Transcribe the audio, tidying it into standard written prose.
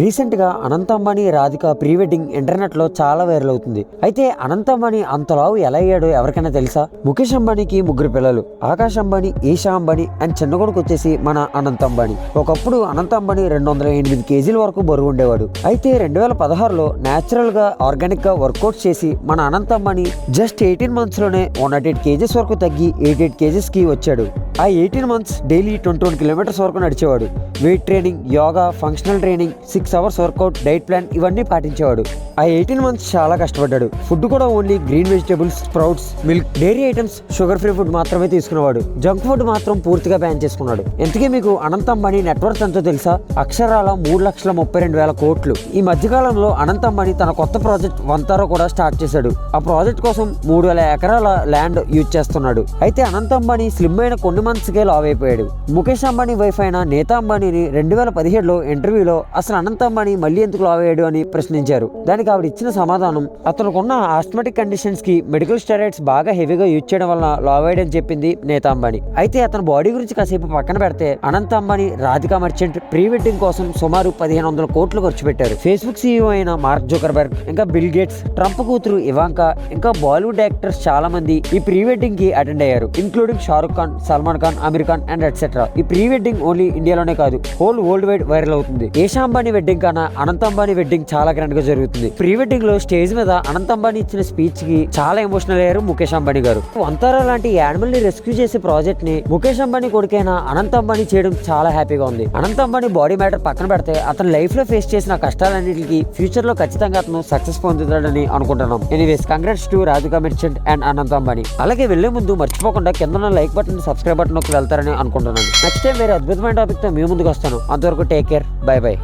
Recent గా Anant Ambani Radhika pre wedding internet లో చాలా వైరల్ అవుతుంది. అయితే అనంత్ అంబానీ అంతలావు ఎలా అయ్యాడో ఎవరికైనా తెలుసా? ముఖేష్ అంబానీకి 3 పిల్లలు, ఆకాష్ అంబానీ, ఈషా అంబానీ అండ్ చిన్న కొడుకు వచ్చేసి మన అనంత్ అంబానీ. ఒకప్పుడు అనంత్ అంబానీ 208 కేజీల వరకు బరువు ఉండేవాడు. అయితే 2016లో నేచురల్ గా ఆర్గానిక్ గా వర్కౌట్ చేసి మన అనంత్ అంబానీ జస్ట్ 18 మంత్స్ లోనే 108 కేజెస్ వరకు తగ్గి 88 కేజెస్ కి వచ్చాడు. ఆ 18 మంత్స్ డైలీ 21 కిలోమీటర్స్ వరకు నడిచేవాడు. Weight training, yoga, functional training, 6 hours workout, diet plan ఇవన్నీ పాటించేవాడు. ఆ 18 మంత్స్ చాలా కష్టపడ్డాడు. ఫుడ్ కూడా only green vegetables, sprouts, milk, dairy items, sugar free food మాత్రమే తీసుకునేవాడు. జంక్ ఫుడ్ మాత్రం పూర్తిగా బ్యాన్ చేసుకున్నాడు. ఇంతకీ మీకు అనంత్ అంబానీ నెట్వర్క్ ఎంతో తెలుసా? అక్షరాల 3,32,000 కోట్లు. ఈ మధ్యకాలంలో అనంత్ అంబానీ తన కొత్త ప్రాజెక్ట్ వంతారో కూడా స్టార్ట్ చేశాడు. ఆ ప్రాజెక్ట్ కోసం 3,000 ఎకరాల ల్యాండ్ యూజ్ చేస్తున్నాడు. అయితే అనంత్ అంబానీ స్లిమ్ అయిన కొన్ని మంత్స్ కే లావ్ అయిపోయాడు. ముఖేష్ అంబానీ వైఫ్ అయిన నేతా అంబానీని 2017లో ఇంటర్వ్యూలో అసలు అనంత్ అంబానీ మళ్ళీ ఎందుకు లావ్ అయ్యాడు అని ప్రశ్నించారు. దానికి ఆవిడ ఇచ్చిన సమాధానం, అతనుకున్న ఆస్థమాటిక్ కండిషన్స్ కి మెడికల్ స్టెరాయిడ్స్ బాగా హెవీగా యూజ్ చేయడం వల్ల లావ్ అయ్యాడని చెప్పింది నేతా అంబానీ. అయితే అతని బాడీ గురించి కాసేపు పక్కన పెడితే అనంత్ అంబానీ రాధికా మర్చెంట్ ప్రీ వెడ్డింగ్ కోసం సుమారు 1,500 కోట్లు ఖర్చు పెట్టారు. ఫేస్బుక్ సీఈఓ అయిన మార్క్ జుకర్బర్గ్, ఇంకా బిల్ గేట్స్, ట్రంప్ కూతురు ఇవాంకా, ఇంకా బాలీవుడ్ యాక్టర్స్ చాలా మంది ఈ ప్రీ వెడ్డింగ్ కి అటెండ్ అయ్యారు. Including Shahrukh Khan, Salman Khan, Aamir Khan and etcetera. ఈ ప్రీ వెడ్డింగ్ ఓన్లీ ఇండియాలోనే కాదు, హోల్ వరల్డ్ వైడ్ వైరల్ అవుతుంది. ఈషా అంబానీ వెడ్డింగ్ కన్నా అనంత్ అంబానీ వెడ్డింగ్ చాలా గ్రాండ్ గా జరుగుతుంది. ప్రీ వెడ్డింగ్ లో స్టేజ్ మీద అనంత్ అంబానీ ఇచ్చిన స్పీచ్ కి చాలా ఎమోషనల్ అయ్యారు ముఖేష్ అంబానీ గారు. వంతారా లాంటి యానిమల్ ని రెస్క్యూ చేసే ప్రాజెక్ట్ ని ముఖేష్ అంబానీ కొడుకైన అనంత్ అంబానీ చేయడం చాలా హ్యాపీగా ఉంది. అనంత్ అంబానీ బాడీ మ్యాటర్ పక్కన పెడితే అతను లైఫ్ లో ఫేస్ చేసిన కష్టాలన్నిటికీ ఫ్యూచర్ లో ఖచ్చితంగా అతను సక్సెస్ పొందుతాడని అనుకుంటున్నాం. Anyways, congrats to Radhika merchant and Anant Ambani. అలాగే వెళ్లే ముందు మర్చిపోకుండా కింద లైక్ బటన్, సబ్స్క్రైబ్ బటన్ వెళ్తారని అనుకుంటున్నాను. నెక్స్ట్ టైం వేరే అద్భుతమైన టాపిక్ తో మీ ముందుకు వస్తాను. అంతవరకు టేక్ కేర్, బై బై.